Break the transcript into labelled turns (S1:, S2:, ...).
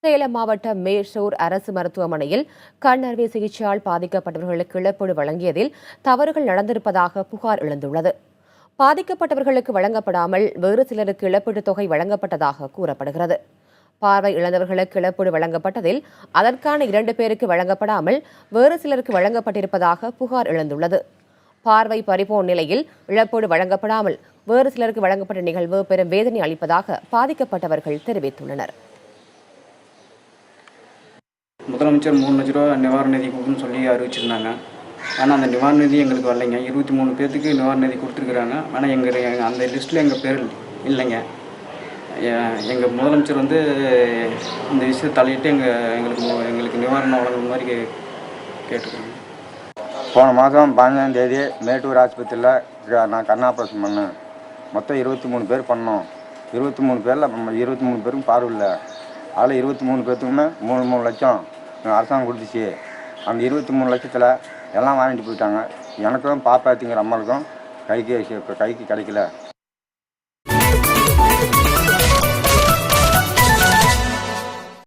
S1: சேலம் மாவட்டம் மேஷூர் அரசு மருத்துவமனையில் கண் அறுவை சிகிச்சையால் பாதிக்கப்பட்டவர்களுக்கு இழப்பீடு வழங்கியதில் தவறுகள் நடந்திருப்பதாக புகார் எழுந்துள்ளது. பாதிக்கப்பட்டவர்களுக்கு வழங்கப்படாமல் வேறு சிலருக்கு இழப்பீட்டுத் தொகை வழங்கப்பட்டதாக கூறப்படுகிறது. பார்வை இழந்தவர்களுக்கு இழப்பீடு வழங்கப்பட்டதில் அதற்கான 2 பேருக்கு வழங்கப்படாமல் வேறு சிலருக்கு வழங்கப்பட்டிருப்பதாக புகார் எழுந்துள்ளது. பார்வை பறிபோன நிலையில் இழப்பீடு வழங்கப்படாமல் வேறு சிலருக்கு வழங்கப்பட்ட நிகழ்வு பெரும் வேதனை அளிப்பதாக பாதிக்கப்பட்டவர்கள் தெரிவித்துள்ளனர்.
S2: முதலமைச்சர் 3 லட்ச ரூபா நிவாரண நிதி கொடுக்குன்னு சொல்லி அறிவிச்சிருந்தாங்க. ஆனால் அந்த நிவாரண நிதி எங்களுக்கு வரலைங்க. 23 பேர்த்துக்கு நிவாரண நிதி கொடுத்துருக்குறாங்க. ஆனால் அந்த லிஸ்ட்டில் எங்கள் பேர் இல்லைங்க. எங்கள் முதலமைச்சர் இந்த விஷயத்தை தலையிட்டு எங்களுக்கு நிவாரணம் வழங்குற மாதிரி கேட்டுக்கிறோங்க.
S3: போன மாதம் 15ஆம் தேதி மேட்டூர் ஆஸ்பத்திரியில் நான் கண் ஆப்ரேஷன் பண்ணேன். மொத்தம் 23 பேர் பண்ணோம். 23 பேரில் 23 பேருக்கும் பார்வை இல்லை. அதில் 23 பேர்த்துக்குமே 3 லட்சம் அரசாங்கம் கொடுத்துச்சு. அந்த 23 லட்சத்தில் எல்லாம் வாங்கிட்டு போயிட்டாங்க. எனக்கும் பாப்பாத்திங்கிற அம்மாவுக்கும் கைக்கு கிடைக்கல.